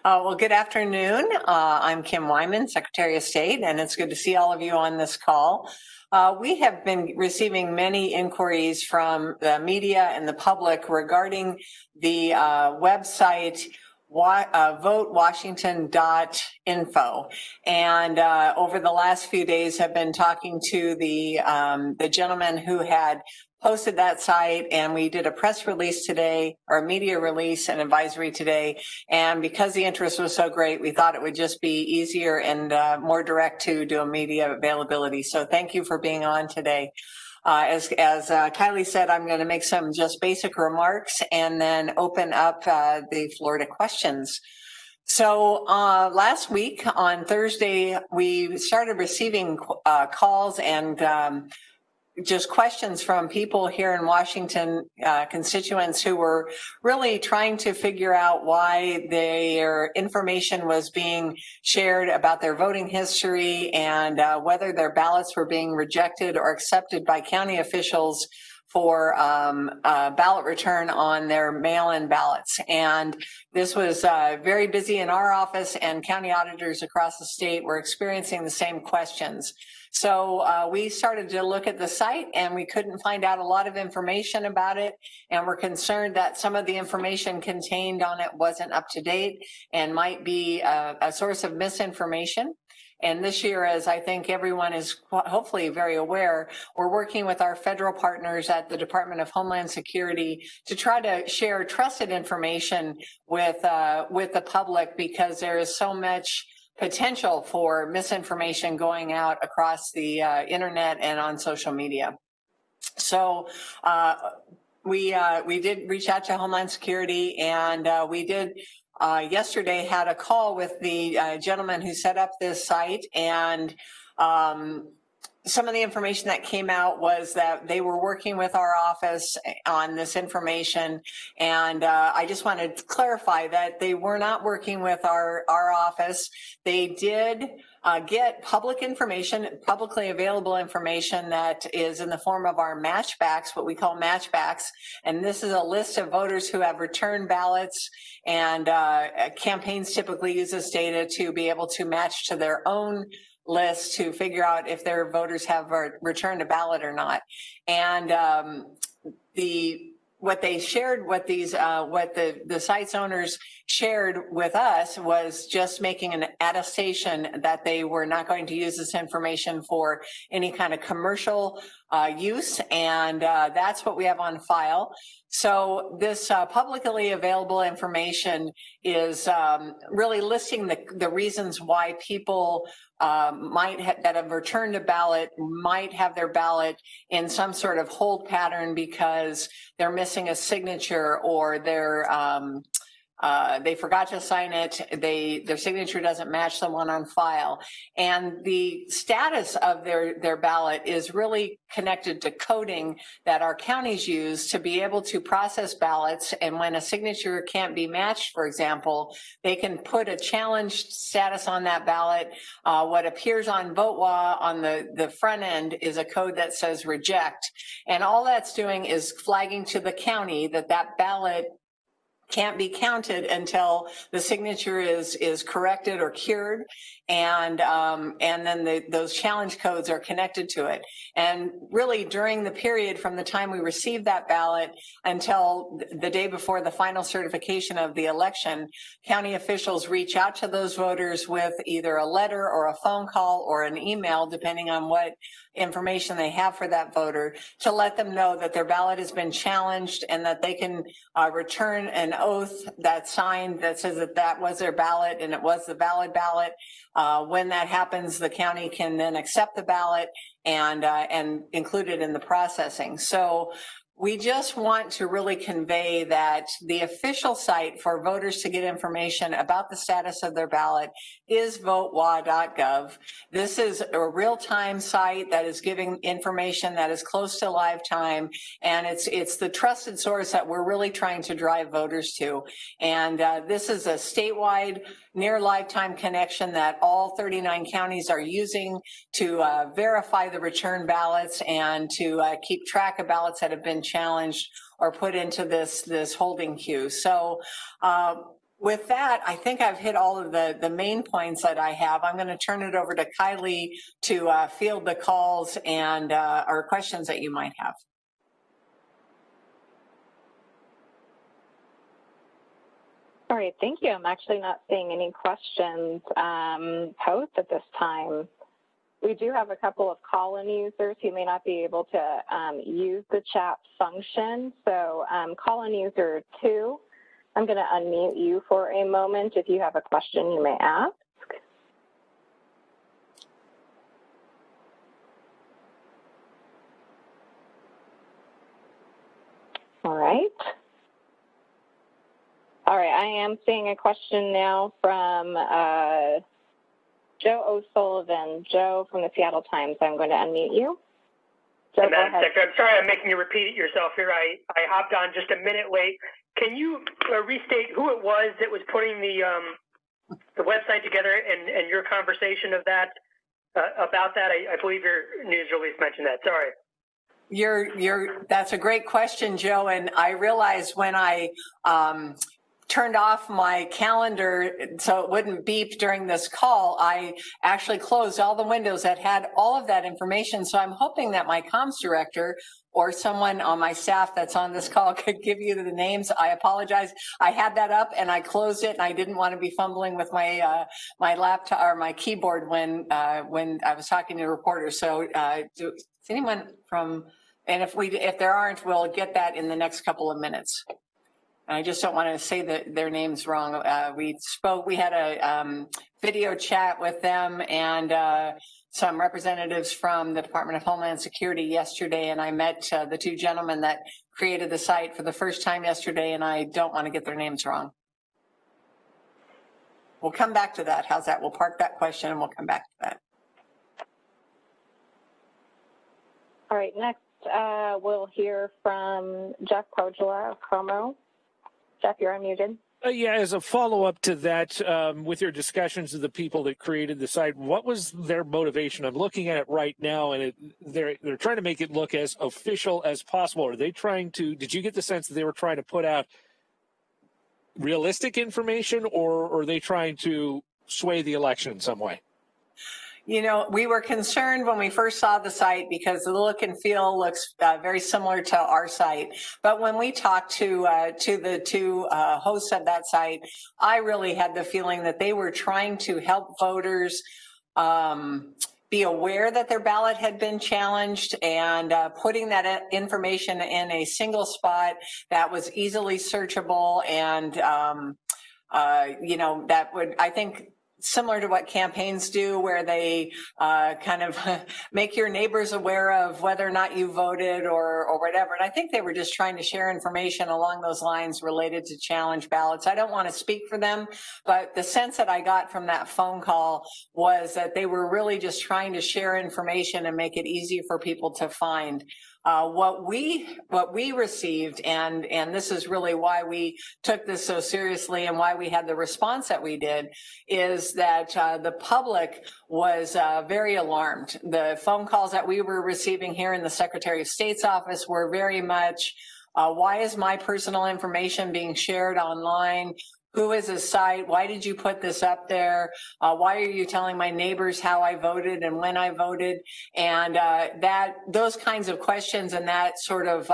Well, good afternoon. I'm Kim Wyman, Secretary of State, and it's good to see all of you on this call. We have been receiving many inquiries from the media and the public regarding the website VoteWA.gov. And over the last few days have been talking to the gentleman who had posted that site, and we did a press release today, or a media release and advisory today. And because the interest was so great, we thought it would just be easier and more direct to do a media availability. So thank you for being on today. As Kylie said, I'm going to make some just basic remarks and then open up the floor to questions. So last week on Thursday, we started receiving calls and just questions from people here in Washington, constituents who were really trying to figure out why their information was being shared about their voting history and whether their ballots were being rejected or accepted by county officials for ballot return on their mail-in ballots. And this was very busy in our office, and county auditors across the state were experiencing the same questions. So we started to look at the site, and we couldn't find out a lot of information about it, and we're concerned that some of the information contained on it wasn't up to date and might be a source of misinformation. And this year, as I think everyone is hopefully very aware, we're working with our federal partners at the Department of Homeland Security to try to share trusted information with the public, because there is so much potential for misinformation going out across the internet and on social media. So we did reach out to Homeland Security, and we did yesterday had a call with the gentleman who set up this site, and some of the information that came out was that they were working with our office on this information. And I just wanted to clarify that they were not working with our office. They did get public information, publicly available information that is in the form of our matchbacks, what we call matchbacks. And this is a list of voters who have returned ballots, and campaigns typically use this data to be able to match to their own list to figure out if their voters have returned a ballot or not. And what they shared, what the site's owners shared with us was just making an attestation that they were not going to use this information for any kind of commercial use, and that's what we have on file. So this publicly available information is really listing the reasons why people that have returned a ballot might have their ballot in some sort of hold pattern because they're missing a signature, or they forgot to sign it, their signature doesn't match the one on file. And the status of their ballot is really connected to coding that our counties use to be able to process ballots. And when a signature can't be matched, for example, they can put a challenged status on that ballot. What appears on VoteWA on the front end is a code that says reject. And all that's doing is flagging to the county that that ballot can't be counted until the signature is corrected or cured, and then those challenge codes are connected to it. And really, during the period from the time we received that ballot until the day before the final certification of the election, county officials reach out to those voters with either a letter or a phone call or an email, depending on what information they have for that voter, to let them know that their ballot has been challenged and that they can return an oath that's signed that says that that was their ballot and it was the valid ballot. When that happens, the county can then accept the ballot and include it in the processing. So we just want to really convey that the official site for voters to get information about the status of their ballot is VoteWA.gov. This is a real-time site that is giving information that is close to live time, and it's the trusted source that we're really trying to drive voters to. And this is a statewide near lifetime connection that all 39 counties are using to verify the return ballots and to keep track of ballots that have been challenged or put into this holding queue. So With that, I think I've hit all of the main points that I have. I'm going to turn it over to Kylie to field the calls and or questions that you might have. All right, thank you. I'm actually not seeing any questions posed at this time. We do have a couple of call-in users who may not be able to use the chat function. So call-in user 2, I'm going to unmute you for a moment. If you have a question, you may ask. All right. All right, I am seeing a question now from Joe O'Sullivan. Joe from the Seattle Times, I'm going to unmute you. Joe, Madam Secretary, I'm sorry I'm making you repeat yourself here. I hopped on just a minute late. Can you restate who it was that was putting the website together and your conversation of that about that? I believe your news release mentioned that. Sorry. That's a great question, Joe. And I realized when I turned off my calendar so it wouldn't beep during this call, I actually closed all the windows that had all of that information. So I'm hoping that my comms director or someone on my staff that's on this call could give you the names. I apologize. I had that up and I closed it, and I didn't want to be fumbling with my my laptop or my keyboard when I was talking to reporters. So does anyone from, and if there aren't, we'll get that in the next couple of minutes. I just don't want to say their names wrong. We had a video chat with them and some representatives from the Department of Homeland Security yesterday, and I met the two gentlemen that created the site for the first time yesterday, and I don't want to get their names wrong. We'll come back to that. How's that? We'll park that question and we'll come back to that. All right, next we'll hear from Jeff Kojala of Como. Jeff, you're unmuted. Yeah, as a follow-up to that, with your discussions with the people that created the site, what was their motivation? I'm looking at it right now, and they're trying to make it look as official as possible. Are they trying to? Did you get the sense that they were trying to put out realistic information, or are they trying to sway the election in some way? You know, we were concerned when we first saw the site because the look and feel looks very similar to our site. But when we talked to the two hosts of that site, I really had the feeling that they were trying to help voters be aware that their ballot had been challenged and putting that information in a single spot that was easily searchable and, you know, that would, I think, similar to what campaigns do, where they kind of make your neighbors aware of whether or not you voted or whatever. And I think they were just trying to share information along those lines related to challenge ballots. I don't want to speak for them, but the sense that I got from that phone call was that they were really just trying to share information and make it easy for people to find. What we received, and this is really why we took this so seriously and why we had the response that we did, is that the public was very alarmed. The phone calls that we were receiving here in the Secretary of State's office were very much, why is my personal information being shared online? Who is this site? Why did you put this up there? Why are you telling my neighbors how I voted and when I voted? And those kinds of questions and that sort of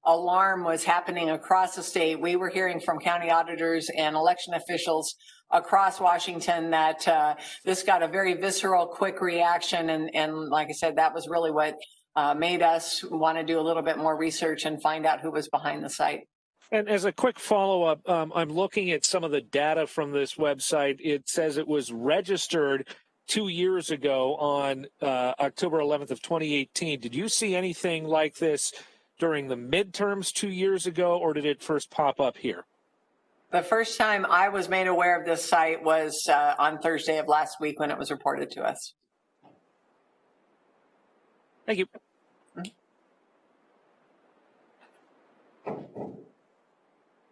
alarm was happening across the state. We were hearing from county auditors and election officials across Washington that this got a very visceral, quick reaction. And like I said, that was really what made us want to do a little bit more research and find out who was behind the site. And as a quick follow-up, I'm looking at some of the data from this website. It says it was registered 2 years ago on October 11th of 2018. Did you see anything like this during the midterms 2 years ago, or did it first pop up here? The first time I was made aware of this site was on Thursday of last week when it was reported to us. Thank you.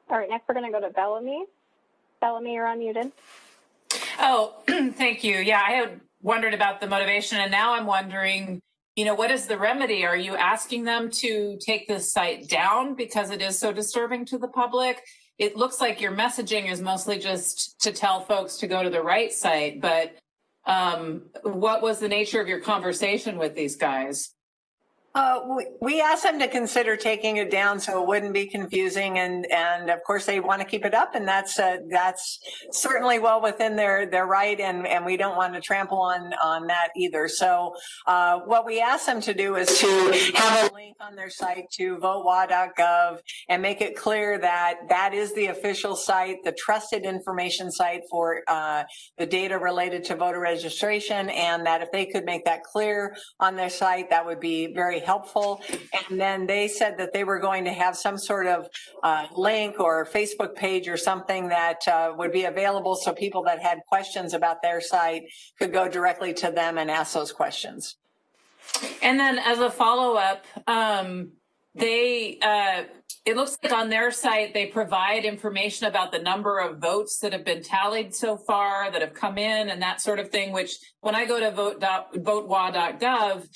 All right, next we're going to go to Bellamy. Bellamy, you're unmuted. Oh, thank you. Yeah, I had wondered about the motivation, and now I'm wondering, you know, what is the remedy? Are you asking them to take this site down because it is so disturbing to the public? it looks like your messaging is mostly just to tell folks to go to the right site, but what was the nature of your conversation with these guys? We asked them to consider taking it down so it wouldn't be confusing, and of course they want to keep it up, and that's certainly well within their right, and we don't want to trample on that either. So what we asked them to do is to have a link on their site to VoteWA.gov and make it clear that that is the official site, the trusted information site for the data related to voter registration, and that if they could make that clear on their site, that would be very helpful. And then they said that they were going to have some sort of link or Facebook page or something that would be available so people that had questions about their site could go directly to them and ask those questions. And then as a follow-up, it looks like on their site, they provide information about the number of votes that have been tallied so far, that have come in and that sort of thing, which when I go to VoteWA.gov,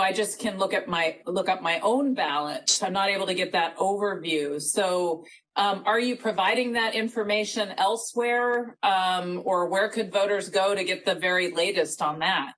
I just can look up my own ballot. I'm not able to get that overview. So are you providing that information elsewhere, or where could voters go to get the very latest on that?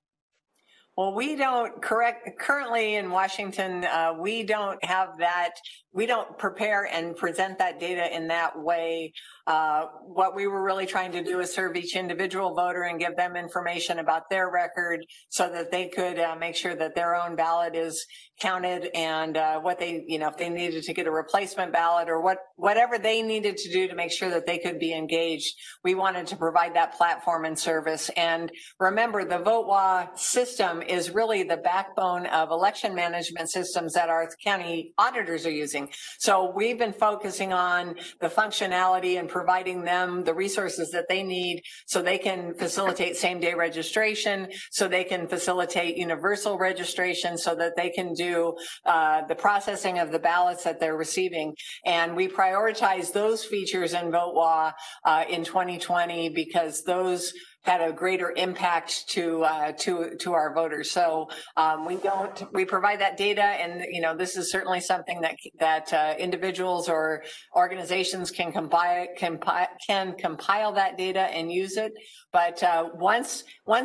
Well, we don't currently in Washington, we don't have that. We don't prepare and present that data in that way. What we were really trying to do is serve each individual voter and give them information about their record so that they could make sure that their own ballot is counted, and what they, if they needed to get a replacement ballot or whatever they needed to do to make sure that they could be engaged. We wanted to provide that platform and service. And remember, the VoteWA system is really the backbone of election management systems that our county auditors are using. So we've been focusing on the functionality and providing them the resources that they need so they can facilitate same-day registration, so they can facilitate universal registration, so that they can do the processing of the ballots that they're receiving. And we prioritize those features in VoteWA in 2020 because those had a greater impact to our voters. So we provide that data, and this is certainly something that individuals or organizations can compile that data and use it. But once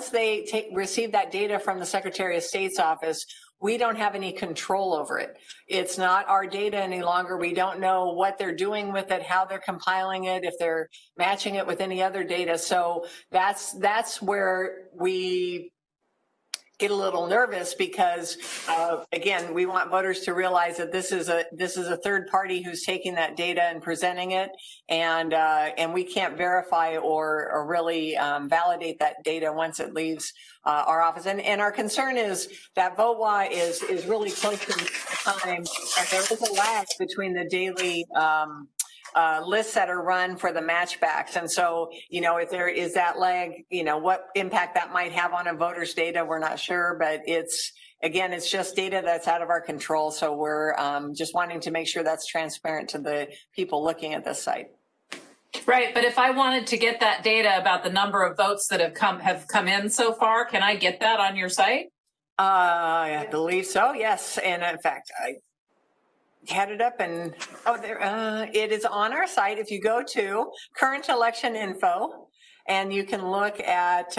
they receive that data from the Secretary of State's office, we don't have any control over it. It's not our data any longer. We don't know what they're doing with it, how they're compiling it, if they're matching it with any other data. So that's where we get a little nervous because, again, we want voters to realize that this is a third party who's taking that data and presenting it, and we can't verify or really validate that data once it leaves our office. And our concern is that VoteWA is really close to time, and there is a lag between the daily lists that are run for the matchbacks. And so, if there is that lag, what impact that might have on a voter's data, we're not sure, but it's just data that's out of our control. So we're just wanting to make sure that's transparent to the people looking at this site. Right, but if I wanted to get that data about the number of votes that have come in so far, can I get that on your site? I believe so, yes. And in fact, I had it up, and it is on our site. If you go to current election info, and you can look at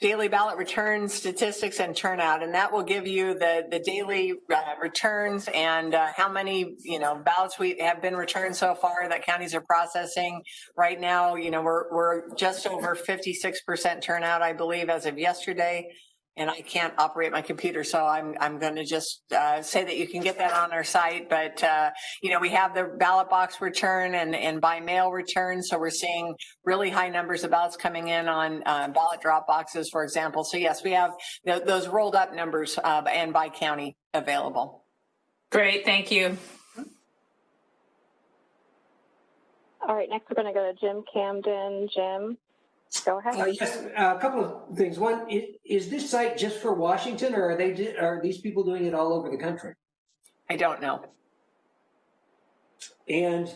daily ballot returns, statistics, and turnout, and that will give you the daily returns and how many ballots we have been returned so far that counties are processing. Right now, we're just over 56% turnout, I believe, as of yesterday. And I can't operate my computer, so I'm going to just say that you can get that on our site. But we have the ballot box return and by mail return, so we're seeing really high numbers of ballots coming in on ballot drop boxes, for example. So yes, we have those rolled up numbers and by county available. Great, thank you. All right, next we're going to go to Jim Camden. Jim, go ahead. Yes, a couple of things. One, is this site just for Washington, or are these people doing it all over the country? I don't know. And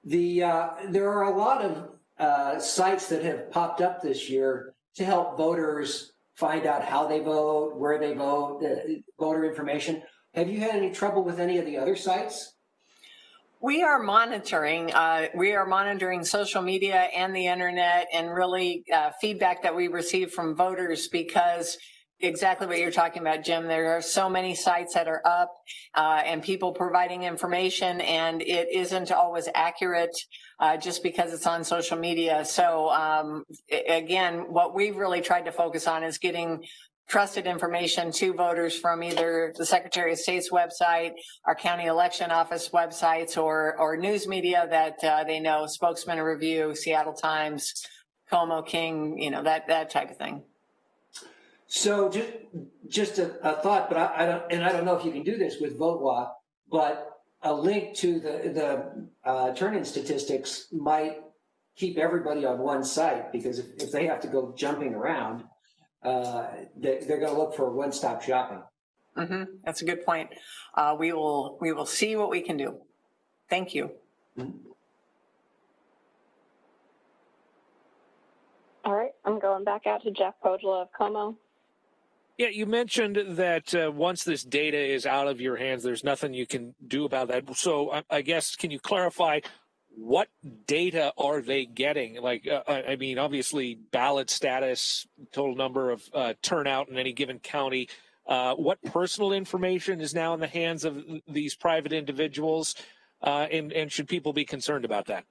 there are a lot of sites that have popped up this year to help voters find out how they vote, where they vote, voter information. Have you had any trouble with any of the other sites? We are monitoring. We are monitoring social media and the internet, and really feedback that we receive from voters, because exactly what you're talking about, Jim. There are so many sites that are up and people providing information, and it isn't always accurate just because it's on social media. So again, what we've really tried to focus on is getting trusted information to voters from either the Secretary of State's website, our county election office websites, or news media that they know, Spokesman Review, Seattle Times, Como King, that type of thing. So just a thought, but I don't know if you can do this with VoteWA, but a link to the turn-in statistics might keep everybody on one site, because if they have to go jumping around, they're going to look for one-stop shopping. Mm-hmm. That's a good point. We will see what we can do. Thank you. Mm-hmm. All right, I'm going back out to Jeff Podla of Como. Yeah, you mentioned that once this data is out of your hands, there's nothing you can do about that. So I guess, can you clarify what data are they getting? Like, I mean, obviously ballot status, total number of turnout in any given county. What personal information is now in the hands of these private individuals? And should people be concerned about that?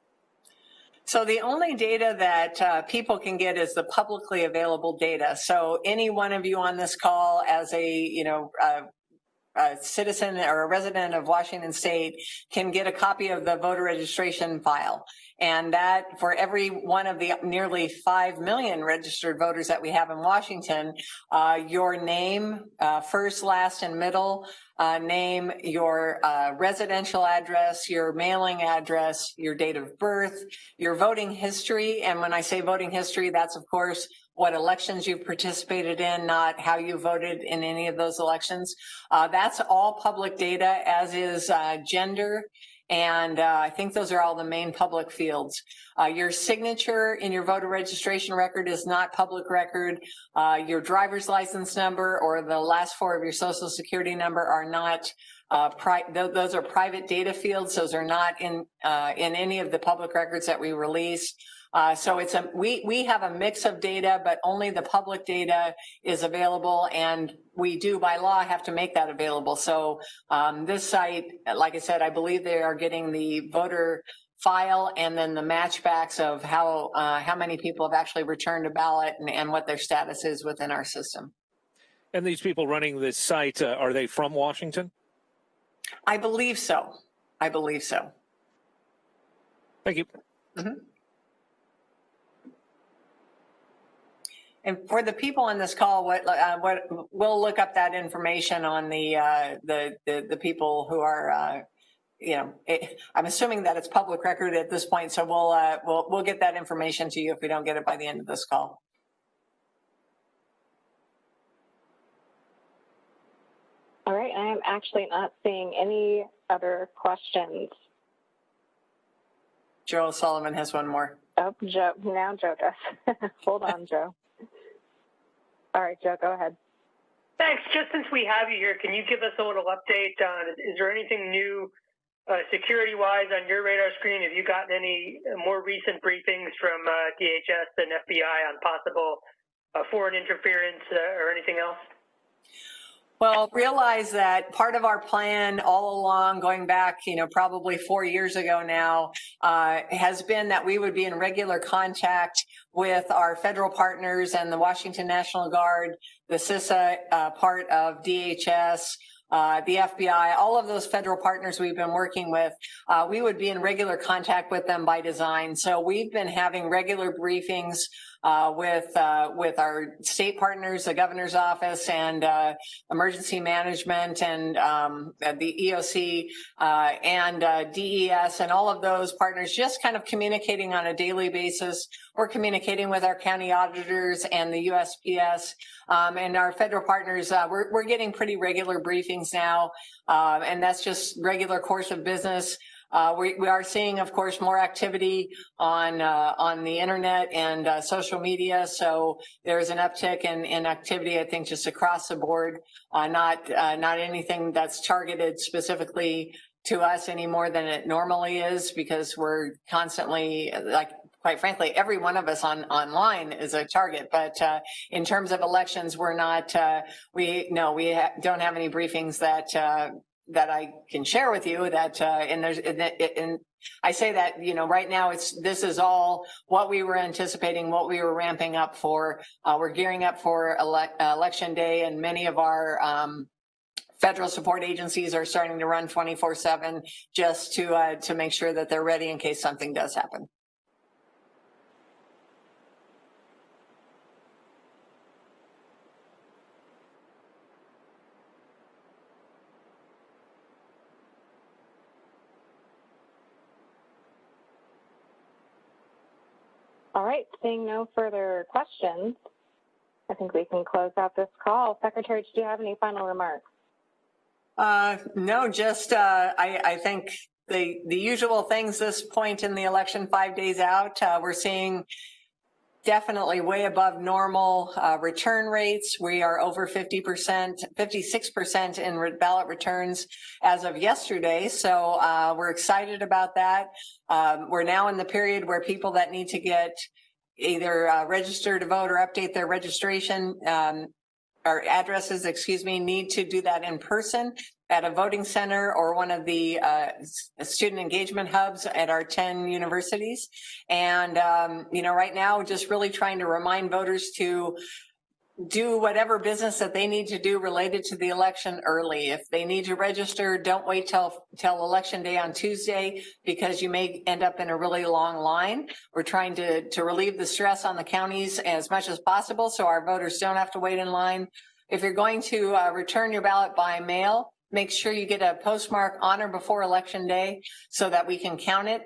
So the only data that people can get is the publicly available data. So any one of you on this call, as a citizen or a resident of Washington State, can get a copy of the voter registration file. And that, for every one of the nearly 5 million registered voters that we have in Washington, your name, first, last, and middle name, your residential address, your mailing address, your date of birth, your voting history. And when I say voting history, that's, of course, what elections you've participated in, not how you voted in any of those elections. That's all public data, as is gender. And I think those are all the main public fields. Your signature in your voter registration record is not public record. Your driver's license number or the last four of your social security number are not those are private data fields. Those are not in any of the public records that we release. So we have a mix of data, but only the public data is available, and we do by law have to make that available. So this site, like I said, I believe they are getting the voter file and then the matchbacks of how many people have actually returned a ballot and what their status is within our system. And these people running this site, are they from Washington? I believe so. I believe so. Thank you. Mm-hmm. And for the on this call, what we'll look up that information on the people who are, I'm assuming that it's public record at this point. So we'll get that information to you if we don't get it by the end of this call. All right, I am actually not seeing any other questions. Joe Sullivan has one more. Oh, Joe does. Hold on, Joe. All right, Joe, go ahead. Thanks. Just since we have you here, can you give us a little update on, is there anything new security-wise on your radar screen? Have you gotten any more recent briefings from DHS and FBI on possible foreign interference or anything else? Well, realize that part of our plan all along, going back, probably 4 years ago now, has been that we would be in regular contact with our federal partners and the Washington National Guard, the CISA part of DHS, the FBI, all of those federal partners we've been working with, we would be in regular contact with them by design. So we've been having regular briefings with our state partners, the governor's office, and emergency management, and the EOC and DES, and all of those partners, just kind of communicating on a daily basis. We're communicating with our county auditors and the USPS and our federal partners. We're getting pretty regular briefings now, and that's just regular course of business. We are seeing, of course, more activity on the internet and social media. So there's an uptick in activity, I think, just across the board. Not anything that's targeted specifically to us any more than it normally is, because we're constantly, like, quite frankly, every one of us online is a target. But in terms of elections, we're not, don't have any briefings that I can share with you that, and I say that, right now this is all what we were anticipating, what we were ramping up for. We're gearing up for election day, and many of our federal support agencies are starting to run 24/7 just to make sure that they're ready in case something does happen. All right, seeing no further questions, I think we can close out this call. Secretary, did you have any final remarks? No, just I think the usual things this point in the election, 5 days out. We're seeing definitely way above normal return rates. We are over 50%, 56% in ballot returns as of yesterday. So we're excited about that. We're now in the period where people that need to get either register to vote or update their registration or addresses, need to do that in person at a voting center or one of the student engagement hubs at our 10 universities. And, right now, just really trying to remind voters to do whatever business that they need to do related to the election early. If they need to register, don't wait till election day on Tuesday, because you may end up in a really long line. We're trying to relieve the stress on the counties as much as possible so our voters don't have to wait in line. If you're going to return your ballot by mail, make sure you get a postmark on or before election day so that we can count it.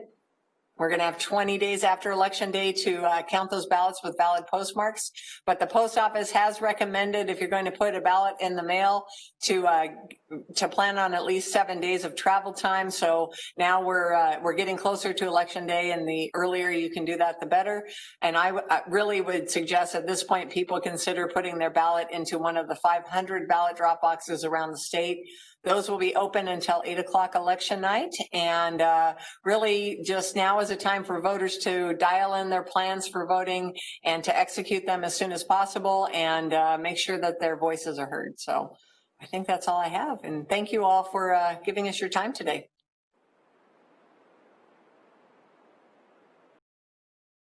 We're going to have 20 days after election day to count those ballots with valid postmarks. But the post office has recommended, if you're going to put a ballot in the mail, to plan on at least 7 days of travel time. So now we're getting closer to election day, and the earlier you can do that, the better. And I really would suggest at this point people consider putting their ballot into one of the 500 ballot drop boxes around the state. Those will be open until 8 o'clock election night. And really just now is a time for voters to dial in their plans for voting and to execute them as soon as possible, and make sure that their voices are heard. So I think that's all I have. And thank you all for giving us your time today.